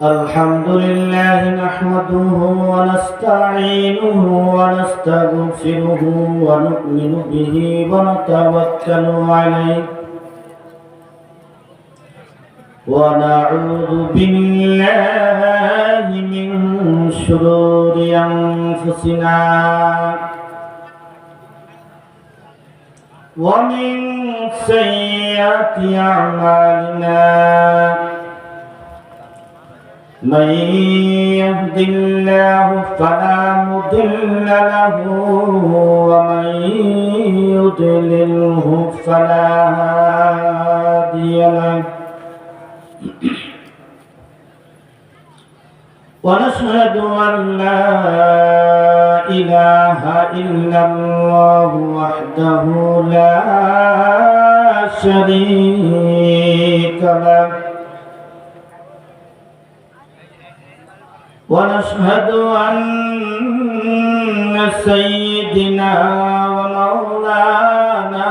الحمد لله نحمده ونستعينه ونستغفره ونؤمن به ونتوكل عليه ونعوذ بالله من شرور أنفسنا ومن سيئات أعمالنا من يهد الله فلا مضل له ومن يضلله فلا هادي له ونشهد أن لا إله إلا الله وحده لا شريك له ونشهد أن سيدنا ومولانا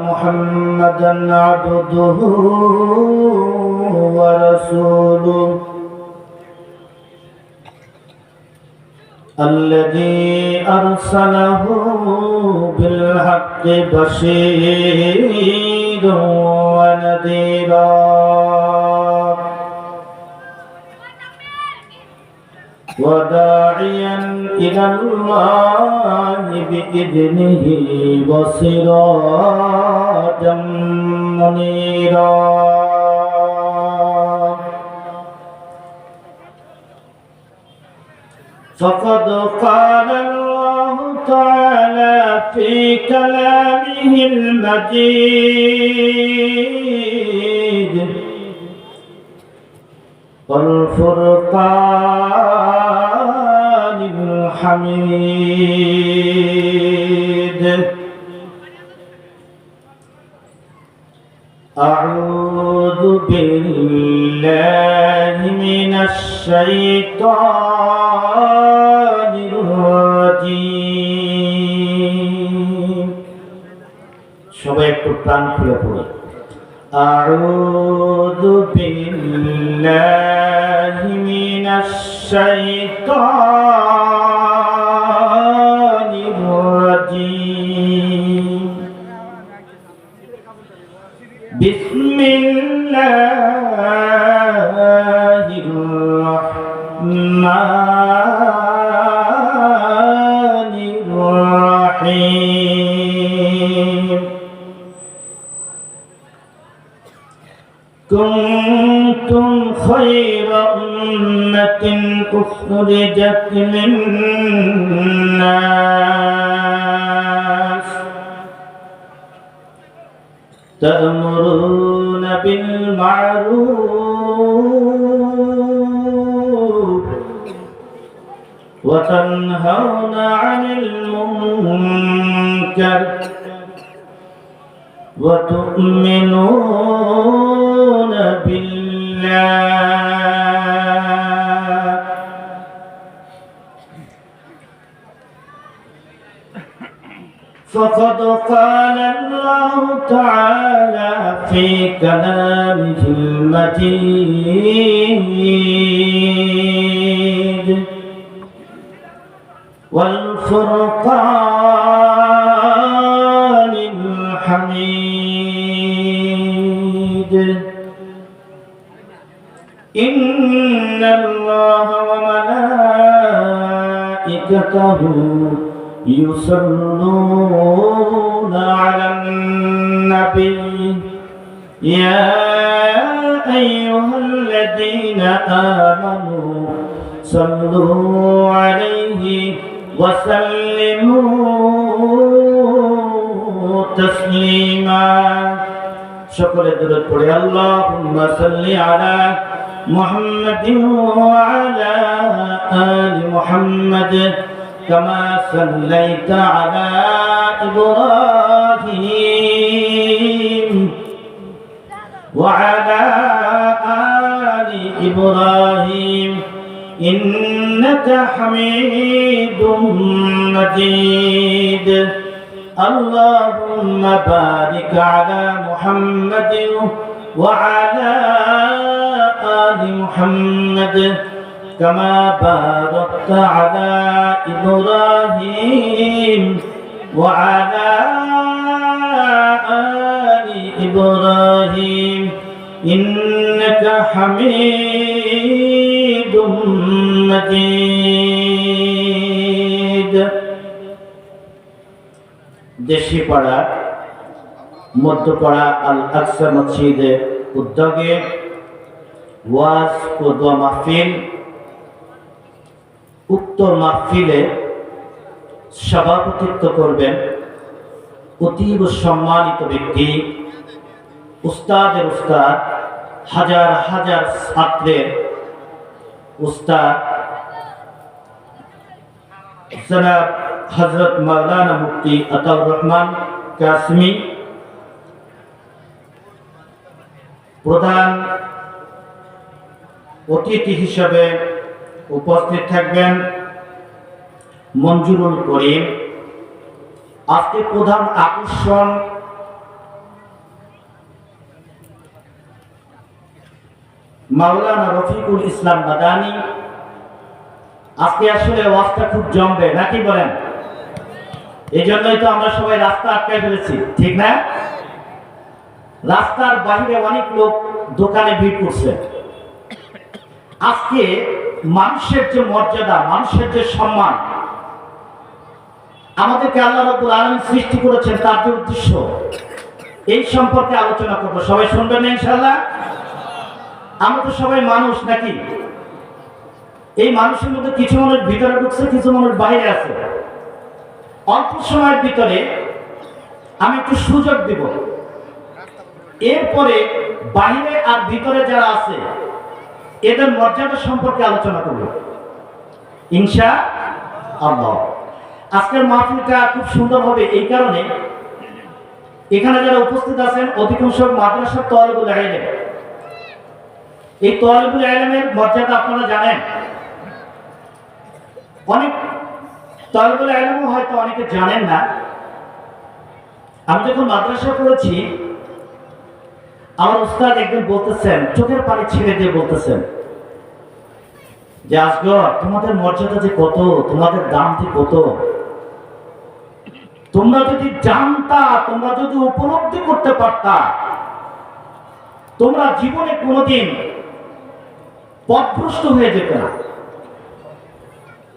محمدا عبده ورسوله الذي أرسله بالحق بشيرا ونذيرا وداعيا إلى الله بإذنه وسراجا منيرا فقد قال الله تعالى في كلامه المجيد والفرقان الحميد أعوذ بالله من الشيطان الرجيم সবাই একটু প্রাণ খুলে পড়ে أعوذ بالله من الشيطان الرجيم بسم الله الرحمن الرحيم كنتم خير أمة أخرجت للناس تأمرون بالمعروف وتنهون عن المنكر وتؤمنون بالله فقد قال الله تعالى في كلامه المجيد والفرقان الحميد إن الله وملائكته يصلون على النبي يا أيها الذين آمنوا صلوا عليه وسلموا تسليما شكرا درود পড়ে اللهم صل على محمد وعلى آل محمد كما صليت على إبراهيم وعلى آل إبراهيم إنك حميد مجيد اللهم بارك على محمد وعلى آل محمد كما باركت على إبراهيم وعلى آل إبراهيم إنك حميد مجيد দেশি পাড়া মধ্যপাড়া আল আকসা মসজিদে উদ্যোগে ওয়াজ ও দোয়া মাহফিল। উক্ত মাহফিলে সভাপতিত্ব করবেন অতীব সম্মানিত ব্যক্তি, উস্তাদের উস্তাদ, হাজার হাজার ছাত্রের উস্তাদ জনাব হযরত মাওলানা মুফতি আতাউর রহমান কাসমি। প্রধান অতিথি হিসেবে উপস্থিত থাকবেন মঞ্জুরুল করিম। আজকে প্রধান আকর্ষণ মাওলানা রফিকুল ইসলাম মাদানী। আজকে আসলে ওয়াজটা খুব জমবে নাকি বলেন? এই জন্যই তো আমরা সবাই রাস্তা আটকায় ফেলেছি, ঠিক না? রাস্তার বাইরে অনেক লোক দোকানে ভিড় করছে। আজকে মানুষের যে মর্যাদা, মানুষের যে সম্মান, আমাদেরকে আল্লাহ রাব্বুল আলামিন সৃষ্টি করেছেন, তার যে উদ্দেশ্য, এই সম্পর্কে আলোচনা করব। সবাই শুনবেন না ইনশাআল্লাহ? আমরা তো সবাই মানুষ নাকি? এই মানুষের মধ্যে কিছু মানুষ ভিতরে ঢুকছে, কিছু মানুষ বাইরে আছে। অল্প সময়ের ভিতরে আমি একটু সুযোগ দিব, এরপরে বাইরে আর ভিতরে যারা আছে এদের মর্যাদা সম্পর্কে আলোচনা করব ইনশাআল্লাহ। আজকের মাহফিলটা খুব সুন্দর হবে এই কারণে, এখানে যারা উপস্থিত আছেন অধিকাংশ মাদ্রাসার তালিবুল ইলম। এই তালিবুল ইলমের মর্যাদা আপনারা জানেন। অনেক তালিবুল ইলম হয়তো অনেকে জানেন না। আমি যখন মাদ্রাসা পড়েছি, আমার উস্তাদ একদিন বলতেছেন, চোখের পানি ছেড়ে দিয়ে বলতেছেন যে আসগর, তোমাদের মর্যাদা যে কত, তোমাদের দাম যে কত, তোমরা যদি জানতা, তোমরা যদি উপলব্ধি করতে পারতা, তোমরা জীবনে কোনোদিন পথভ্রষ্ট হয়ে যেতে না।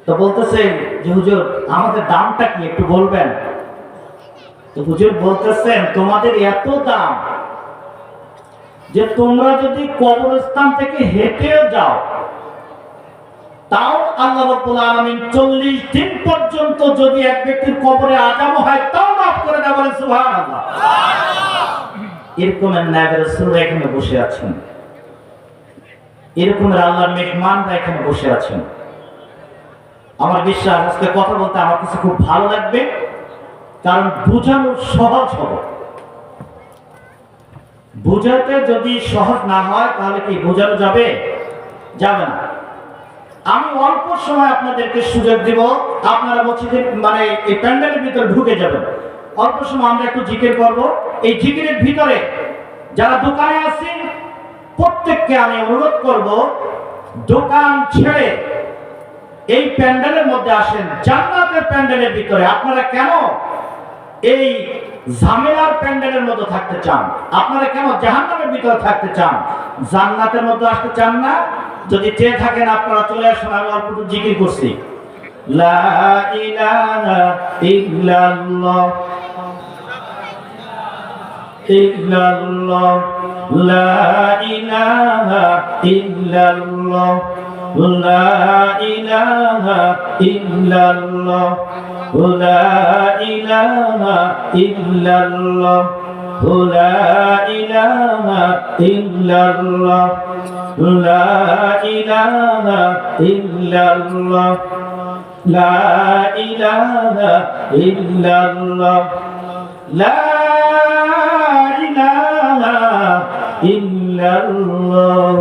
তো বলতেছেন যে হুজুর, আমাদের দামটা কি একটু বলবেন? তো হুজুর বলতেছেন, তোমাদের এত দাম যে তোমরা যদি কবরস্থান থেকে হেঁটেও যাও, তাও আল্লাহ রাব্বুল আলামিন 40 দিন পর্যন্ত যদি এক ব্যক্তির কবরে আযাব হয়, তাও মাফ করে দেন। বলেন সুবহানাল্লাহ। এরকম নবী রাসূলরা এখানে বসে আছেন, এরকম আল্লাহর মেহমানরা এখানে বসে আছেন। আমার বিশ্বাস আজকে কথা বলতে আমার কাছে খুব ভালো লাগবে, কারণ বোঝানো সহজ হবে। বোঝাতে যদি সহজ না হয় তাহলে কি বোঝানো যাবে? যাবে না। আমি অল্প সময় আপনাদেরকে সুযোগ দিব, আপনারা মসজিদের মানে এই প্যান্ডেলের ভিতরে ঢুকে যাবেন। অল্প সময় আমরা একটু জিকির করব। এই জিকিরের ভিতরে যারা দোকানে আছেন প্রত্যেককে আমি অনুরোধ করব, দোকান ছেড়ে এই প্যান্ডেলের মধ্যে আসেন, জান্নাতের প্যান্ডেলের ভিতরে। আপনারা কেন এই ঝামেলার প্যান্ডেলের মধ্যে থাকতে চান? আপনারা কেন জাহান্নামের ভিতরে থাকতে চান? জান্নাতের মধ্যে আসতে চান না? যদি চেয়ে থাকেন আপনারা চলে আসুন। আমি অল্প একটু জিকির করছি, লা ইলাহা ইল্লাল্লাহ ইল্লাল্লাহ, লা ইলাহা ইল্লাল্লাহ, লা ইলাহা ইল্লাল্লাহ, লা ইলাহা ইল্লাল্লাহ, লা ইলাহা ইল্লাল্লাহ, লা ইলাহা ইল্লাল্লাহ, লা ইলাহা ইল্লাল্লাহ, লা ইলাহা ইল্লাল্লাহ,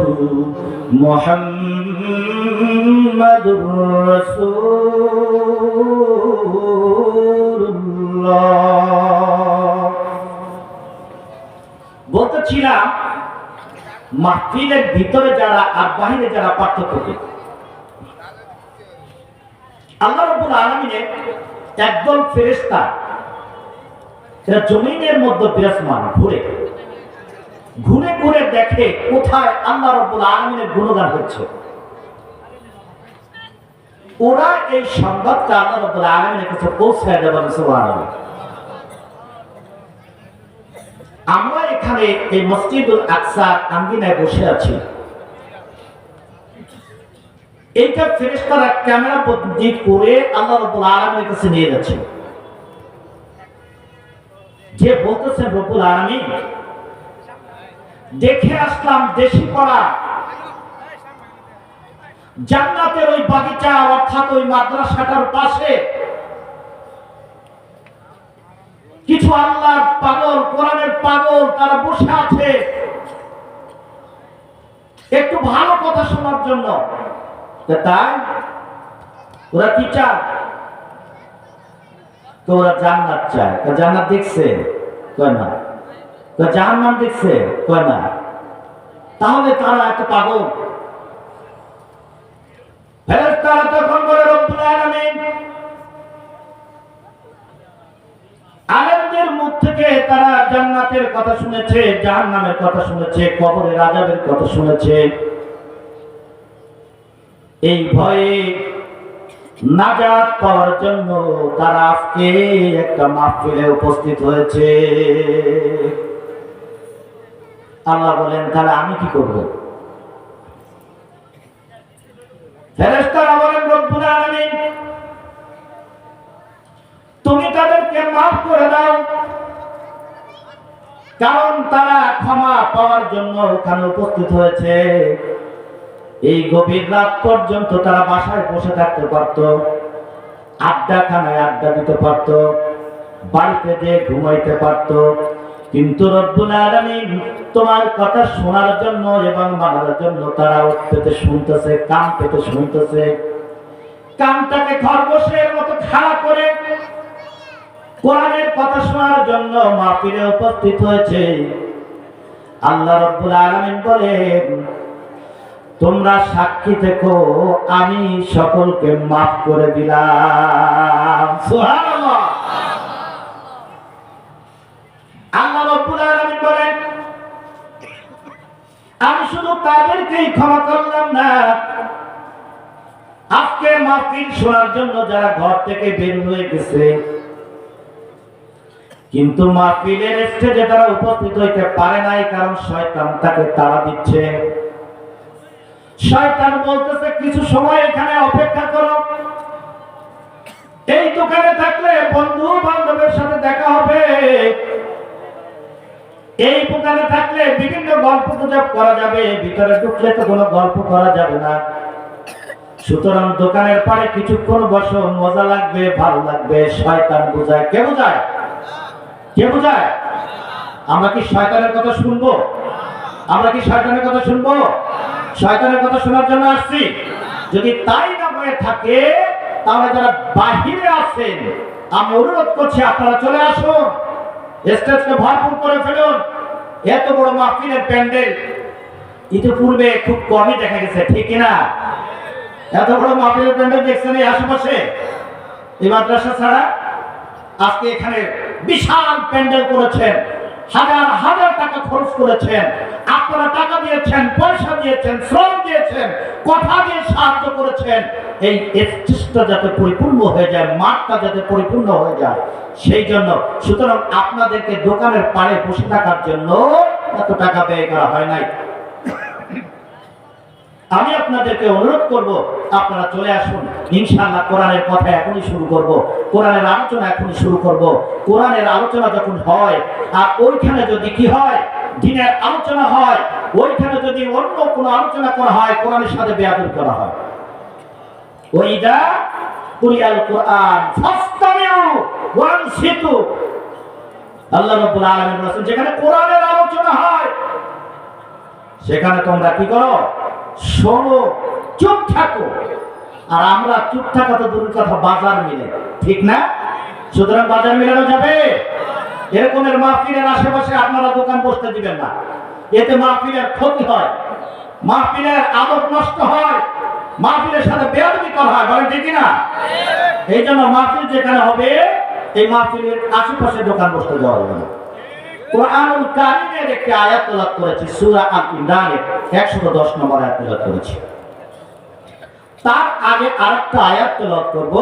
মুহাম্মাদুর রাসূলুল্লাহ। বলতেছিলাম মাহফিলের ভিতরে যারা আর বাহিরে যারা পার্থক্য কি? আল্লাহ রাব্বুল আলামিনের একদল ফেরেশতা এরা জমিনের মধ্যে বিরাজমান, ঘুরে ঘুরে ঘুরে দেখে কোথায় আল্লাহ রাব্বুল আলামিনের গুণগান হচ্ছে। ওরা এই সংবাদটা আল্লাহ রাব্বুল আলামিনের কাছে পৌঁছায় দেবেন। সুবহানাল্লাহ। আমরা এখানে এই মসজিদুল আকসার আঙ্গিনায় বসে আছি, এইটা ফেরেশতারা ক্যামেরা বন্দী করে আল্লাহ রাব্বুল আলামিনের কাছে নিয়ে যাচ্ছে। যে বলতেছেন রব্বুল আলামিন, দেখে আসলাম দেশি পাড়া জান্নাতের ওই বাগিচা অর্থাৎ ওই মাদ্রাসাটার পাশে কিছু আল্লাহর পাগল, কোরআনের পাগল তারা বসে আছে একটু ভালো কথা শোনার জন্য। তাই ওরা কি চায়? তো ওরা জান্নাত চায়। জান্নাত দেখছে? কয় না। জাহান্নাম দেখছে? কয় না। তাহলে তারা এত পাগল? ফেরেশতারা তখন বলে রব্বুল আলামিন, আলেমদের মুখ থেকে তারা জান্নাতের কথা শুনেছে, জাহান্নামের কথা শুনেছে, কবরের আযাবের কথা শুনেছে। এই ভয়ে নাজাত পাওয়ার জন্য তারা আজকে একটা মাহফিলে উপস্থিত হয়েছে। আল্লাহ বলেন, তাহলে আমি কি করব? ফেরেশতারা বলেন, রব্বুল আলামিন, তুমি তাদেরকে মাফ করে দাও, কারণ তারা ক্ষমা পাওয়ার জন্য ওখানে উপস্থিত হয়েছে। এই গভীর রাত পর্যন্ত তারা বাসায় বসে থাকতে পারত, আড্ডাখানায় আড্ডা দিতে পারত, বাড়িতে যে ঘুমাইতে পারত, কিন্তু রব্বুল আলামিন তোমার কথা শোনার জন্য এবং মানার জন্য তারা পেতে শুনতেছে, কান পেতে শুনতেছে। কানটাকে খরগোশের মতো খাড়া করে কোরআনের কথা শোনার জন্য মাহফিলে উপস্থিত হয়েছে। আল্লাহ রাব্বুল আলামিন বলেন, তোমরা সাক্ষী থেকো, আমি সকলকে মাফ করে দিলাম। সুবহানাল্লাহ। আল্লাহ রাব্বুল আলামিন বলেন, আমি শুধু তাদেরকেই ক্ষমা করলাম না, আজকে মাহফিল শোনার জন্য যারা ঘর থেকে বের হয়ে গেছে কিন্তু মাহফিলের স্টেজে তারা উপস্থিত হইতে পারে নাই, কারণ শয়তান তাকে তাড়া দিচ্ছে। শয়তান বলতেছে, কিছু সময় এখানে অপেক্ষা করো, এই দোকানে থাকলে বন্ধু বান্ধবের সাথে দেখা হবে, এই দোকানে থাকলে বিভিন্ন গল্প গুজব করা যাবে, ভিতরে ঢুকলে তো কোনো গল্প করা যাবে না। সুতরাং দোকানের পাড়ে কিছুক্ষণ বসো, মজা লাগবে, ভালো লাগবে। শয়তান বোঝায়। কে বোঝায়? কে বোঝায়? আমরা কি শয়তানের কথা শুনবো? আমরা কি শয়তানের কথা শুনবো? শয়তানের কথা শোনার জন্য আসছি? যদি তাই না হয়ে থাকে, তাহলে যারা বাহিরে আছেন আমি অনুরোধ করছি, আপনারা চলে আসুন, স্টেজকে ভরপুর করে ফেলুন। এত বড় মাহফিলের প্যান্ডেল ইতিপূর্বে খুব কমই দেখা গেছে, ঠিক না? এত বড় মাহফিলের প্যান্ডেল দেখছেন এই আশেপাশে, এই মাদ্রাসা ছাড়া? আজকে এখানে বিশাল প্যান্ডেল করেছেন, হাজার হাজার টাকা খরচ করেছেন, আপনারা টাকা দিয়েছেন, পয়সা দিয়েছেন, শ্রম দিয়েছেন, কথা দিয়ে সাহায্য করেছেন। এই স্টেজটা যাতে পরিপূর্ণ হয়ে যায়, মাঠটা যাতে পরিপূর্ণ হয়ে যায়, সেই জন্য। সুতরাং আপনাদেরকে দোকানের পাড়ে বসে থাকার জন্য এত টাকা ব্যয় করা হয় নাই। আমি আপনাদেরকে অনুরোধ করব, আপনারা চলে আসুন। ইনশাআল্লাহ কোরআনের কথা এখনই শুরু করব, কোরআনের আলোচনা এখনই শুরু করব। কোরআনের আলোচনা যখন হয়, আর ওইখানে যদি কি হয়, দ্বীনের আলোচনা হয়, ওইখানে যদি অন্য কোনো আলোচনা করা হয়, কোরআনের সাথে বেয়াদবি করা হয়। ওইদা কুরিয়াল কোরআন ফাসতামিউ ওয়ানসিতু, আল্লাহ রাব্বুল আলামিন বলেছেন, যেখানে কোরআনের আলোচনা হয় সেখানে তোমরা কি করো? শোনো, চুপ থাকো। আর আমরা চুপ থাকা তো দূরের কথা, বাজার মিলে, ঠিক না? সুতরাং বাজার মিলানো যাবে? এরকমের মাহফিলের আশেপাশে আপনারা দোকান বসতে দিবেন না। এতে মাহফিলের ক্ষতি হয়, মাহফিলের আদব নষ্ট হয়, মাহফিলের সাথে বেয়াদবি করা হয়, বলেন ঠিক না? এই জন্য মাহফিল যেখানে হবে এই মাহফিলের আশেপাশে দোকান বসতে যাওয়া যাবে না। কোরআনুল কারীমের একটি আয়াত তেলাওয়াত করেছি, সূরা আল ইমরানের 110 নম্বর আয়াত তেলাওয়াত করেছি। তার আগে আরেকটা আয়াত তেলাওয়াত করব,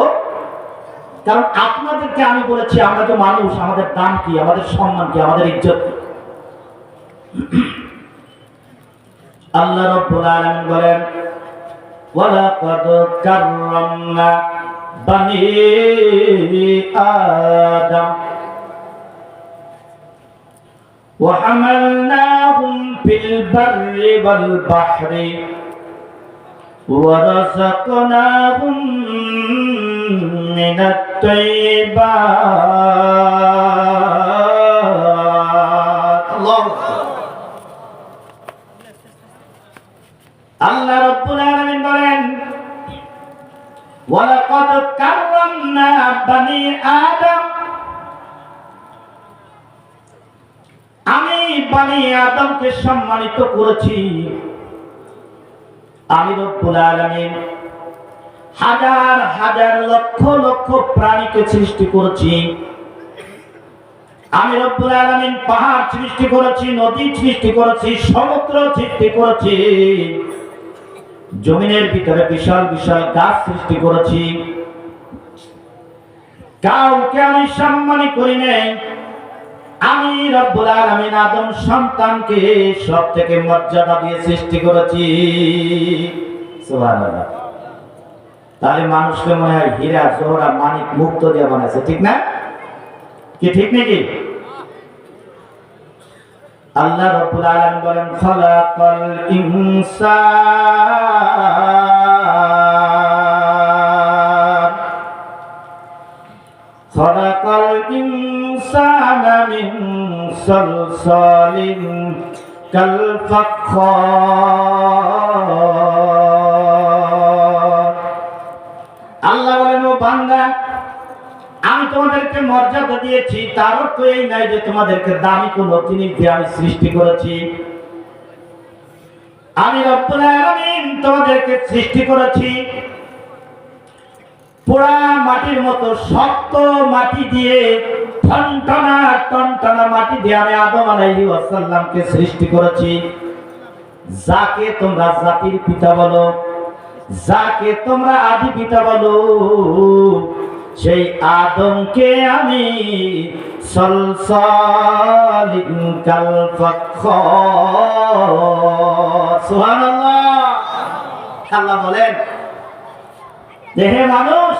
কারণ আপনাদেরকে আমি বলেছি আমরা তো মানুষ, আমাদের দাম কি, আমাদের সম্মান কি, আমাদের ইজ্জত কি। আল্লাহ রাব্বুল আলামিন বলেন, ওয়ালাকাদ কাররামনা বানি আদম ওয়া হামালনাহুম ফিল বাররি ওয়াল বাহরি ওয়া রাযাকনাহুম মিনাত তাইয়্যিবাত। আল্লাহ রাব্বুল আলামিন বলেন, ওয়ালাকাদ কাররামনা বানি আদম, আমি বানি আদমকে সম্মানিত করেছি। আমি রব্বুল আলামিন হাজার হাজার লক্ষ লক্ষ প্রাণীকে সৃষ্টি করেছি। আমি রব্বুল আলামিন পাহাড় সৃষ্টি করেছি, নদী সৃষ্টি করেছি, সমুদ্র সৃষ্টি করেছি, জমিনের ভিতরে বিশাল বিশাল গাছ সৃষ্টি করেছি। কাউকে আমি সম্মানিত করি নাই। আমি রব্বুল আলামিন আদম সন্তানকে সব থেকে মর্যাদা দিয়ে সৃষ্টি করেছি। সুবহানাল্লাহ। তাহলে মানুষকে মনে হয় হীরা জোহরা মানিক মুক্ত দিয়ে বানাইছে, ঠিক না? কি ঠিক নাকি? আল্লাহ রাব্বুল আলামিন বলেন, খালাকাল ইনসান খালাকাল ইনসানা মিন সালসালিন কাল ফাখখার। আল্লাহ বলেন, ও বান্দা, আমি তোমাদেরকে মর্যাদা দিয়েছি, তার অর্থ এই নাই যে তোমাদেরকে দামি কোন জিনিস দিয়ে আমি সৃষ্টি করেছি। আমি রব্বুল আলামিন তোমাদেরকে সৃষ্টি করেছি পোড়া মাটির মতো শক্ত মাটি দিয়ে, টনটনা টনটনা মাটি দিয়ে আমি আদম আলাইহিস সালামকে সৃষ্টি করেছি। যাকে তোমরা জাতির পিতা বলো, যাকে তোমরা আদি পিতা বলো, সেই আদমকে আমি সলসালিন কাল ফাখখার। সুবহানাল্লাহ। আল্লাহ বলেন, দেহে মানুষ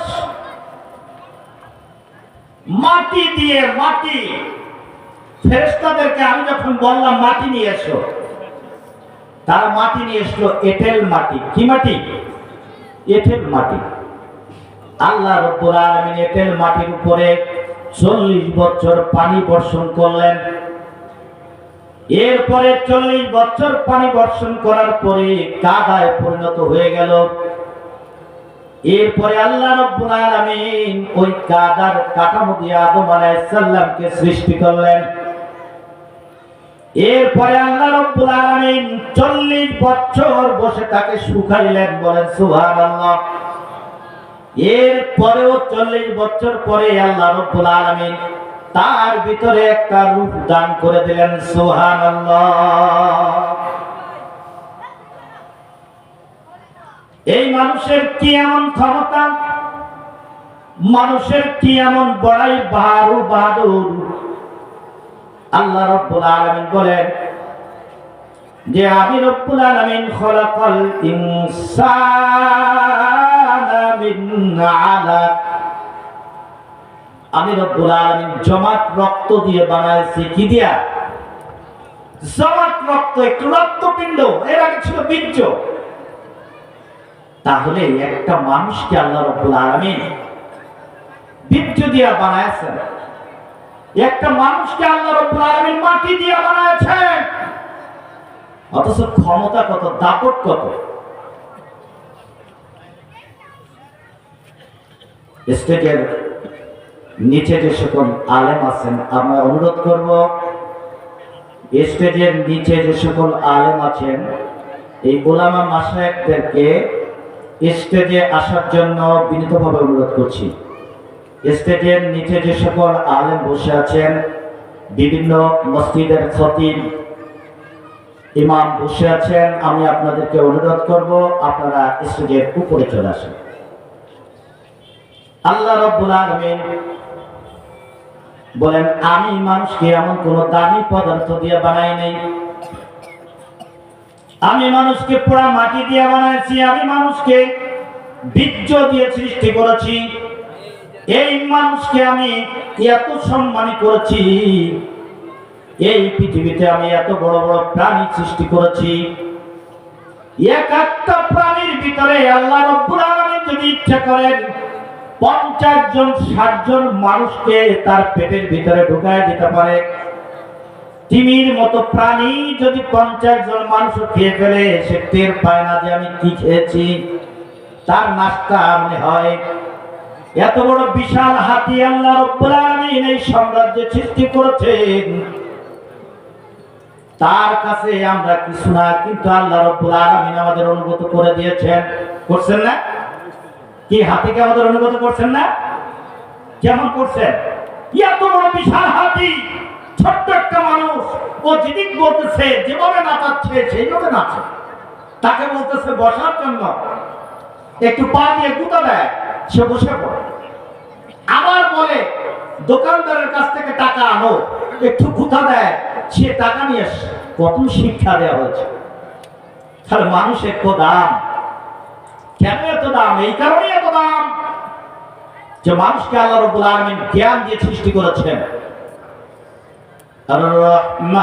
মাটি দিয়ে, মাটি ফেরেশতাদেরকে আমি যখন বললাম মাটি নিয়ে এসো, তারা মাটি নিয়ে এসলো, এঁটেল মাটি। কি মাটি? এঁটেল মাটি। আল্লাহ রাব্বুল আলামিন এঁটেল মাটির উপরে 40 বছর পানি বর্ষণ করলেন। এরপরে 40 বছর পানি বর্ষণ করার পরে কাদায় পরিণত হয়ে গেল। এরপরে আল্লাহ রাব্বুল আলামিন ওই কাদার কাঠামো দিয়ে আদম আলাইহিস সালামকে সৃষ্টি করলেন। এরপরে আল্লাহ রাব্বুল আলামিন 40 বছর বসে তাকে শুকাইলেন। বলেন সুবহানাল্লাহ। এরপরেও 40 বছর পরে আল্লাহ রাব্বুল আলামিন তার ভিতরে একটা রূপ দান করে দিলেন। সুবহানাল্লাহ। এই মানুষের কি এমন ক্ষমতা, মানুষের কি এমন বড়াই বাহাদুর। আল্লাহ রাব্বুল আলামিন বলেন যে আমি রব্বুল আলামিন খলাকাল ইনসানা মিন আলাক, আমি রব্বুল আলামিন জমাট রক্ত দিয়ে বানাইছি। কি দিয়া? জমাট রক্ত, একটু রক্তপিণ্ড। এর আগে ছিল বীর্য। তাহলে একটা মানুষকে আল্লাহ রাব্বুল আলামিন বীর্য দিয়া বানাইছেন, একটা মানুষকে আল্লাহ রাব্বুল আলামিন মাটি দিয়া বানাইছেন, অথচ ক্ষমতা কত, দাপট কত। স্টেজের নিচে যে সকল আলেম আছেন, আমরা অনুরোধ করব স্টেজের নিচে যে সকল আলেম আছেন এই ওলামা মাশায়েখদেরকে স্টেজে আসার জন্য বিনীতভাবে অনুরোধ করছি। স্টেজের নিচে যে সকল আলেম বসে আছেন, বিভিন্ন মসজিদের খতিব ইমাম বসে আছেন, আমি আপনাদেরকে অনুরোধ করব আপনারা স্টেজের উপরে চলে আসেন। আল্লাহ রাব্বুল আলামিন বলেন, আমি মানুষকে এমন কোন দামি পদার্থ দিয়ে বানাই নাই, আমি মানুষকে পোড়া মাটি দিয়ে বানাইছি, আমি মানুষকে বীর্য দিয়ে সৃষ্টি করেছি, এই মানুষকে আমি এত সম্মানী করেছি, এই পৃথিবীতে আমি এত বড় বড় প্রাণী সৃষ্টি করেছি। এক একটা প্রাণীর ভিতরে আল্লাহ রাব্বুল আলামিন যদি ইচ্ছা করেন 50 জন 60 জন মানুষকে তার পেটের ভিতরে ঢুকায় দিতে পারে। তিমির মতো প্রাণী যদি 50 জন মানুষ খেয়ে ফেলে, সে টের পায় না যে আমি কি খেয়েছি, তার নাস্তা মনে হয়। এত বড় বিশাল হাতি আল্লাহ রাব্বুল আলামিন এই সাম্রাজ্য সৃষ্টি করেছেন, তার কাছে আমরা কিছু না, কিন্তু আল্লাহ রাব্বুল আলামিন আমাদের অনুগত করে দিয়েছেন। করছেন না? কি হাতিকে আমাদের অনুগত করছেন না? কেমন করছেন? এত বড় বিশাল হাতি, ছোট্ট একটা মানুষ, ও যেদিক বলতেছে, যেভাবে নাচাচ্ছে সেইভাবে নাচে। তাকে বলতেছে বসার জন্য, একটু পা দিয়ে গুঁতা দেয়, সে বসে পড়ে। আবার বলে দোকানদারের কাছ থেকে টাকা আনো, একটু গুঁতা দেয়, সে টাকা নিয়ে আসে। কত শিক্ষা দেওয়া হয়েছে। তাহলে মানুষের তো দাম। কেন এত দাম? এই কারণে এত দাম যে মানুষকে আল্লাহ রাব্বুল আলামিন জ্ঞান দিয়ে সৃষ্টি করেছেন। আর রহমান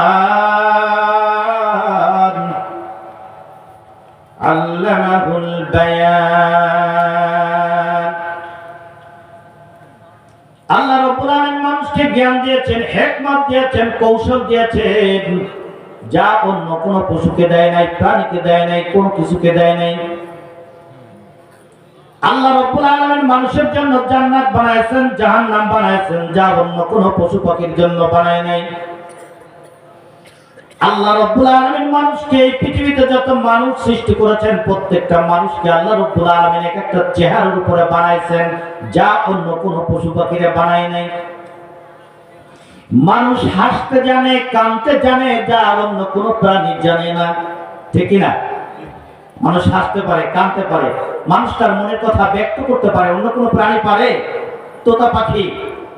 আল্লামাহুল বায়ান। আল্লাহ রাব্বুল আলামিন মানুষকে জ্ঞান দিয়েছেন, হিকমত দিয়েছেন, কৌশল দিয়েছেন, যা অন্য কোনো পশুকে দেয় নাই, প্রাণীকে দেয় নাই, কোনো কিছুকে দেয় নাই। আল্লাহ রাব্বুল আলামিন মানুষের জন্য জান্নাত বানায়ছেন, জাহান্নাম বানায়ছেন, যা অন্য কোনো পশু পাখির জন্য বানায় নাই। আল্লাহ রাব্বুল আলামিন মানুষকে এই পৃথিবীতে যত মানুষ সৃষ্টি করেছেন, প্রত্যেকটা মানুষকে আল্লাহ রাব্বুল আলামিন এক একটা চেহারার উপরে বানাইছেন, যা অন্য কোনো পশু পাখিরে বানায় নাই। মানুষ হাসতে জানে, কাঁদতে জানে, যা অন্য কোনো প্রাণী জানে না। ঠিক না? মানুষ হাসতে পারে, কাঁদতে পারে, মানুষ তার মনের কথা ব্যক্ত করতে পারে, অন্য কোনো প্রাণী পারে? তোতা পাখি,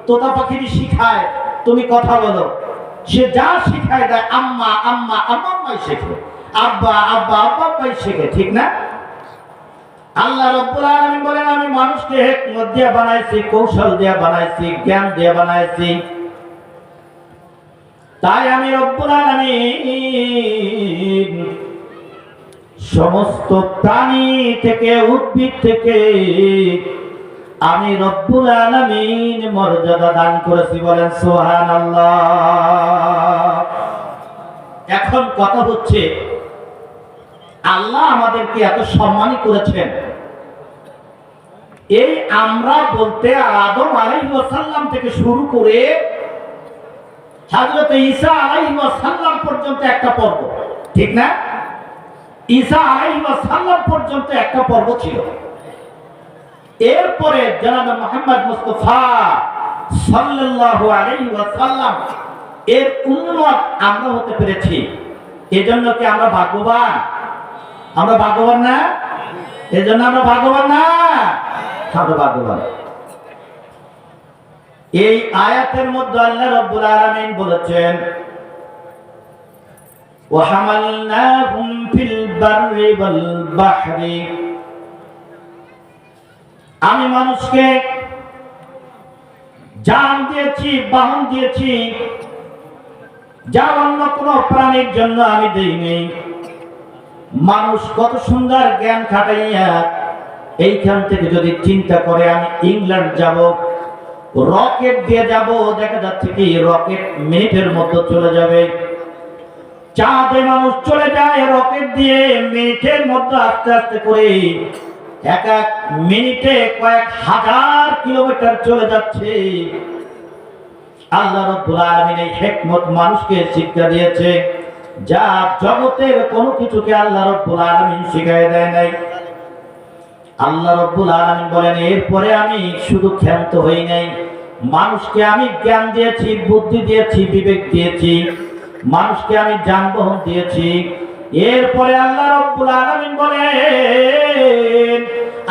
তোতা পাখিরই শিখায় তুমি কথা বলো, সে যা শিখায় দেয় আম্মা আম্মা আম্মাই শেখে, আব্বা আব্বা আব্বাই শেখে। ঠিক না? আল্লাহ রাব্বুল আলামিন বলেন, আমি মানুষকে হিকমত দিয়ে বানাইছি, কৌশল দিয়ে বানাইছি, জ্ঞান দিয়ে বানাইছি। তাই আমি রব্বুল আলামিন সমস্ত প্রাণী থেকে, উদ্ভিদ থেকে আমি রব্বুল আলামিন মর্যাদা দান করেছি। বলেন সুবহানাল্লাহ। এখন কথা হচ্ছে, আল্লাহ আমাদেরকে এত সম্মানী করেছেন, এই আমরা বলতে আদম আলাইহিস সালাম থেকে শুরু করে হযরত ঈসা আলাইহিস সালাম পর্যন্ত একটা পর্ব। ঠিক না? ঈসা আলাইহিস সালাম পর্যন্ত একটা পর্ব ছিল। এরপরে জনাব মুহাম্মদ মুস্তাফা সাল্লাল্লাহু আলাইহি ওয়াসাল্লাম এর উম্মত আমরা হতে পেরেছি। এজন্য কি আমরা ভাগ্যবান? আমরা ভাগ্যবান না? এজন্য আমরা ভাগ্যবান না? আমরা ভাগ্যবান। এই আয়াতের মধ্যে আল্লাহ রাব্বুল আলামিন বলেছেন, ওয়া হামালনাহুম ফিল বাররি ওয়াল বাহরি। আমি মানুষকে জান দিয়েছি, বাহন দিয়েছি, যা অন্য কোনো প্রাণীর জন্য আমি দেইনি। মানুষ কত সুন্দর জ্ঞান খাটাইয়া এইখান থেকে যদি চিন্তা করে আমি ইংল্যান্ড যাব, রকেট দিয়ে যাব, দেখা যাচ্ছে কি রকেট মিনিটের মধ্যে চলে যাবে। চাঁদে মানুষ চলে যায় রকেট দিয়ে, মিনিটের মধ্যে আস্তে আস্তে করে এক এক মিনিটে কয়েক হাজার কিলোমিটার চলে যাচ্ছে। আল্লাহ রাব্বুল আলামিন এই হিকমত মানুষকে শিক্ষা দিয়েছে, যা জগতের কোনো কিছুকে আল্লাহ রাব্বুল আলামিন শিখায় দেয় নাই। আল্লাহ রাব্বুল আলামিন বলেন, এরপরে আমি শুধু ক্ষান্ত হই নাই, মানুষকে আমি জ্ঞান দিয়েছি, বুদ্ধি দিয়েছি, বিবেক দিয়েছি, মানুষকে আমি যানবাহন দিয়েছি। এরপরে আল্লাহ রাব্বুল আলামিন বলেন,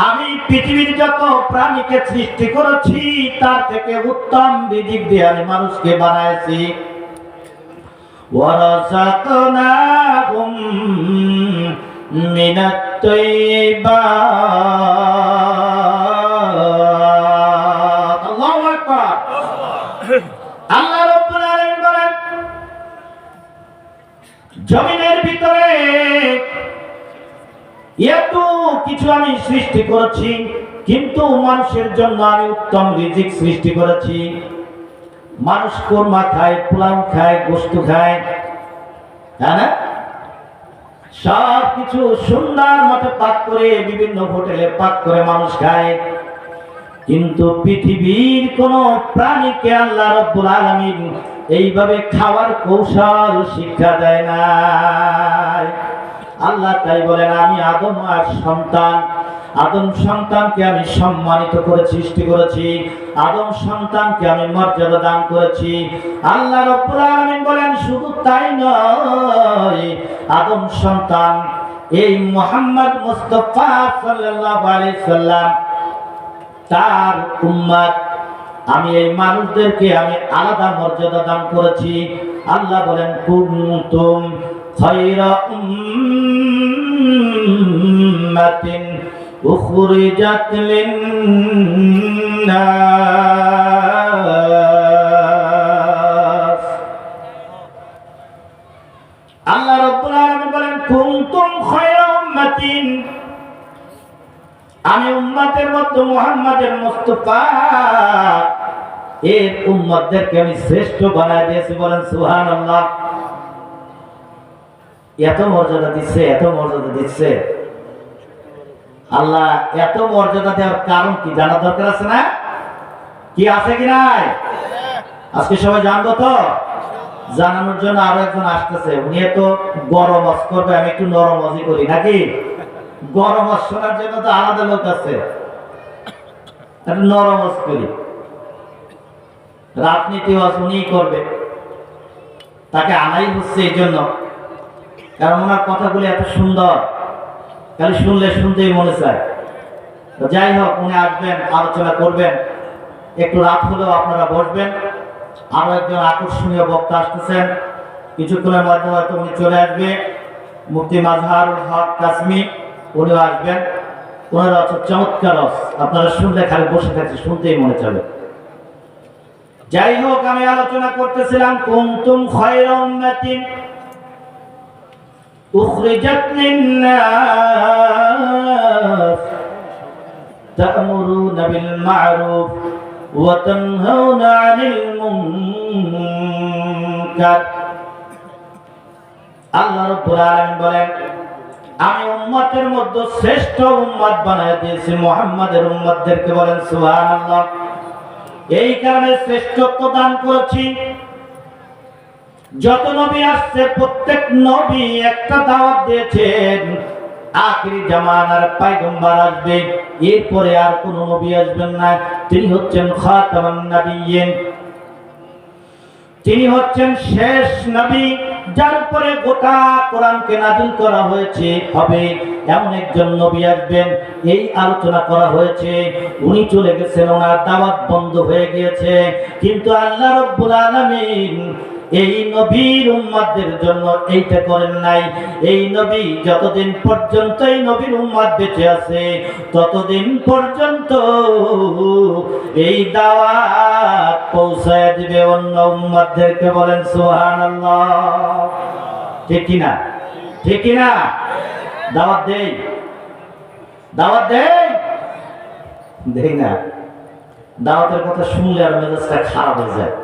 আমি পৃথিবীর যত প্রাণীকে সৃষ্টি করেছি তার থেকে উত্তম রিজিক দিয়ে আমি মানুষকে বানাইছি। ওয়ারাযাকনাহুম মিনাত তাইয়্যিবাত। আল্লাহু আকবার। আল্লাহ রাব্বুল আলামিন বলেন, জমিনের ভিতরে এত কিছু আমি সৃষ্টি করেছি, কিন্তু মানুষের জন্য আমি উত্তম রিজিক সৃষ্টি করেছি। মানুষ কোরমা খায়, পোলাও খায়, গোশত খায়, তাই না? সব কিছু সুন্দর মতো পাক করে বিভিন্ন হোটেলে পাক করে মানুষ খায়, কিন্তু পৃথিবীর কোন প্রাণীকে আল্লাহ রাব্বুল আলামিন এইভাবে খাওয়ার কৌশল শিক্ষা দেয় না। আল্লাহ তাই বলেন, আমি আদম আর আদম সন্তানকে আমি সম্মানিত করে সৃষ্টি করেছি, আদম সন্তানকে আমি মর্যাদা দান করেছি। আল্লাহ রাব্বুল আলামিন বলেন, শুধু তাই নয়, আদম সন্তান এই মুহাম্মদ মুস্তাফা সাল্লাল্লাহু আলাইহি সাল্লাম তার উম্মত, আমি এই মানুষদেরকে আমি আলাদা মর্যাদা দান করেছি। আল্লাহ বলেন, কুনতুম খায়রা উম্মাতিন উখরিজাত লিন-নাস। আল্লাহ রাব্বুল আলামিন বলেন, কুনতুম খায়রা উম্মাতিন, আমি উম্মতের মধ্যে মুহাম্মদের মুস্তাফা এর উম্মতদেরকে আমি শ্রেষ্ঠ বানায় দিয়েছি। বলেন সুবহানাল্লাহ। এত মর্যাদা দিচ্ছে, এত মর্যাদা দিচ্ছে আল্লাহ। এত মর্যাদা দেওয়ার কারণ কি জানা দরকার আছে না? কি আছে কি নাই? আজকে সবাই জানবো তো। জানানোর জন্য আরো একজন আসতেছে, উনি তো গরম ওয়াজ করবে, আমি একটু নরম ওয়াজই করি নাকি? গরম ওয়াজ শোনার জন্য তো আলাদা লোক আছে, একটু নরম ওয়াজ করি। রাজনীতি ওয়াজ উনিই করবে, তাকে আনাই হচ্ছে এই জন্য, কারণ ওনার কথাগুলো এত সুন্দর, খালি শুনলে শুনতেই মনে চায়। যাই হোক, উনি আসবেন, আলোচনা করবেন, একটু রাত হলেও আপনারা বসবেন। আরো একজন আকর্ষণীয় বক্তা আসতেছেন, কিছুক্ষণের মধ্যে হয়তো উনি চলে আসবে, মুফতি মাজহারুল হক কাসমি, উনিও আসবেন। ওনারা হচ্ছে চমৎকার, আপনারা শুনলে খালি বসে থাকছে, শুনতেই মনে চলে। যাই হোক, আমি আলোচনা করতেছিলাম, কুনতুম খায়রা উম্মাতিন উখরিজাত লিন-নাস তা'মুরুনা বিল মা'রুফ ওয়া তানহাউনা 'আনিল মুনকার। আল্লাহ রাব্বুল আলামিন বলেন, আমি উম্মতের মধ্যে শ্রেষ্ঠ উম্মত বানায় দিয়েছি মুহাম্মাদের উম্মতদেরকে। বলেন সুবহানাল্লাহ। এই কারণে শ্রেষ্ঠত্ব দান করেছি। যত নবী আসছে প্রত্যেক নবী একটা দাওয়াত দিয়েছেন, আখিরি জামানার পয়গম্বর আসবে, এরপরে আর কোন নবী আসবেন না। তিনি হচ্ছেন খাতামুন নবিয়্যিন, তিনি হচ্ছেন শেষ নবী, যার উপরে গোটা কোরআনকে নাযিল করা হয়েছে। হবে এমন একজন নবী আসবেন, এই আলোচনা করা হয়েছে। উনি চলে গেছেন, ওনার দাওয়াত বন্ধ হয়ে গিয়েছে, কিন্তু আল্লাহ রাব্বুল আলামিন এই নবীর উম্মতদের জন্য এইটা করেন নাই। এই নবী যতদিন পর্যন্ত এই নবীর উম্মত বেঁচে আছে, ততদিন পর্যন্ত এই দাওয়াত পৌঁছায় দিবে অন্য উম্মতদেরকে। বলেন সুবহানাল্লাহ। ঠিক কিনা? ঠিক কিনা? দাওয়াত দেই, দাওয়াত দেই, দেই না? দাওয়াতের কথা শুনলে আর মেজাজটা খারাপ হয়ে যায়।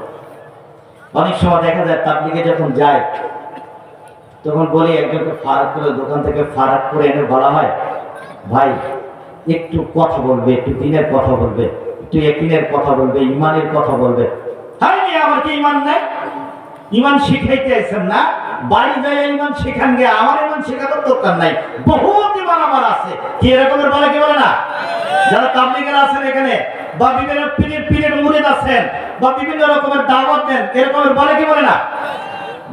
অনেক সময় দেখা যায় তাবলীগে যখন যায়, তখন বলি একজনকে ফারাক করে, দোকান থেকে ফারাক করে এনে বলা হয়, ভাই একটু কথা বলবে, একটু দিনের কথা বলবে, একটু ইয়াকিনের কথা বলবে, ইমানের কথা বলবে। হ্যাঁ আমার কি ইমান নাই? ইমান শিখাইতে আইছেন না, বাড়ি যায় ইমান শিখান গে, আমার ইমান শেখানোর দরকার নাই। বহুত ইমান আমার আছে। কি এরকমের বলে কি বলে না? যারা তাবলীগের আছেন এখানে, বা বিভিন্ন পীরের মুরিদ আছেন, বা বিভিন্ন রকমের দাওয়াত দেন, এরকমের বলে কি বলে না?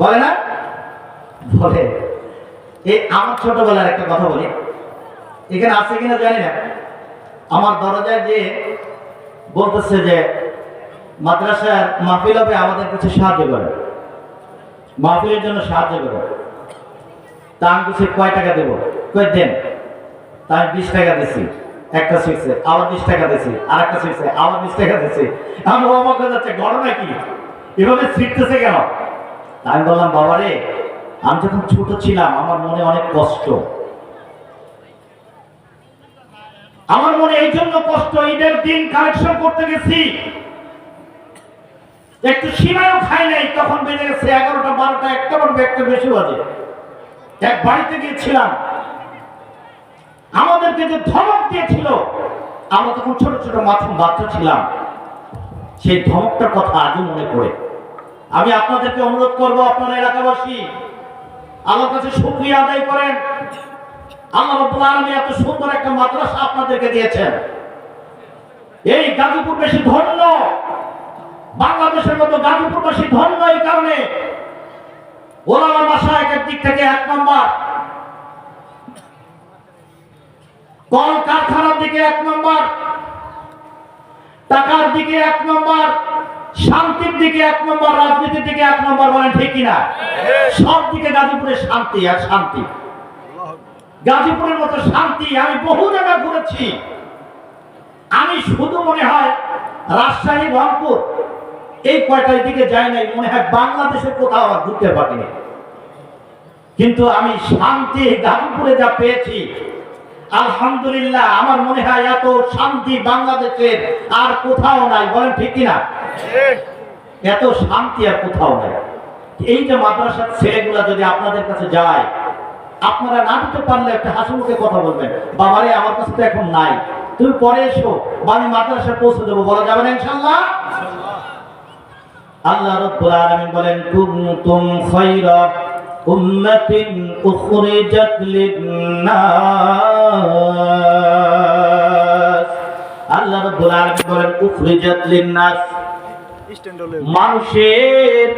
বলে না? বলে। এই আমার ছোটবেলার একটা কথা বলি, এখানে আছে কিনা জানি না। আমার দরজায় যে বলতেছে যে মাদ্রাসার মাহফিল হবে, আমাদের কাছে সাহায্য করে, মাহফিলের জন্য সাহায্য করে। তা আমি কিছু কয় টাকা দেবো? কয় দেন। তা আমি 20 টাকা দিচ্ছি, একটা শিখছে, আবার 20 টাকা দিচ্ছি, আর একটা শিখছে, আবার 20 টাকা দিচ্ছি। আমি অবাক হয়ে যাচ্ছে, ঘটনা কি, এভাবে শিখতেছে কেন? আমি বললাম, বাবা রে, আমি যখন ছোট ছিলাম আমার মনে অনেক কষ্ট, আমার মনে এই জন্য কষ্ট, ঈদের দিন কালেকশন করতে গেছি, একটু সীমাও খাই নাই, তখন বেজে গেছে 11টা 12টা, একটা বাজবে, একটা বেশি বাজে। এক বাড়িতে গিয়েছিলাম, আমাদেরকে যে ধমক দিয়েছিল, আমরা তখন ছোট ছোট মাসুম বাচ্চা ছিলাম, সেই ধমকটার কথা আজও মনে পড়ে। আমি আপনাদেরকে অনুরোধ করব, আপনারা এলাকাবাসী আল্লাহর কাছে শুকরিয়া আদায় করেন। আল্লাহ রাব্বুল আলামিন এত সুন্দর একটা মাদ্রাসা আপনাদেরকে দিয়েছেন। এই গাজীপুরবাসী ধন্য, বাংলাদেশের মতো গাজীপুরবাসী ধন্য এই কারণে, ওলামা মাশায়েখের দিক থেকে 1 নম্বর, কল কারখানার দিকে 1 নম্বর, টাকার দিকে 1 নম্বর, শান্তির দিকে 1 নম্বর, রাজনীতির দিকে 1 নম্বর। বলেন ঠিক কিনা? সব দিকে গাজীপুরের শান্তি আর শান্তি। গাজীপুরের মতো শান্তি আমি বহু জায়গায় ঘুরেছি, আমি শুধু মনে হয় রাজশাহী, রংপুর এই কয়টার দিকে যাই নাই, মনে হয় বাংলাদেশের কোথাও আর ঘুরতে পারিনি। কিন্তু আমি শান্তি গাজীপুরে যা পেয়েছি, আলহামদুলিল্লাহ, আমার মনে হয় এত শান্তি বাংলাদেশের আর কোথাও নাই। বলেন ঠিক কিনা? এত শান্তি আর কোথাও নাই। এই যে মাদ্রাসার ছেলেগুলা যদি আপনাদের কাছে যায়, আপনারা না দিতে পারলে একটা হাসি মুখে কথা বলবেন, বাবারে আমার কাছে তো এখন নাই, তুমি পরে এসো, বা আমি মাদ্রাসায় পৌঁছে দেবো, বলা যাবে না ইনশাআল্লাহ? আল্লাহ রাব্বুল আলামিন বলেন, কুনতুম খায়রা উম্মাতিন উখরিজাত লিন-নাস। আল্লাহ রাব্বুল আলামিন বলেন, উখরিজাত লিন-নাস, মানুষের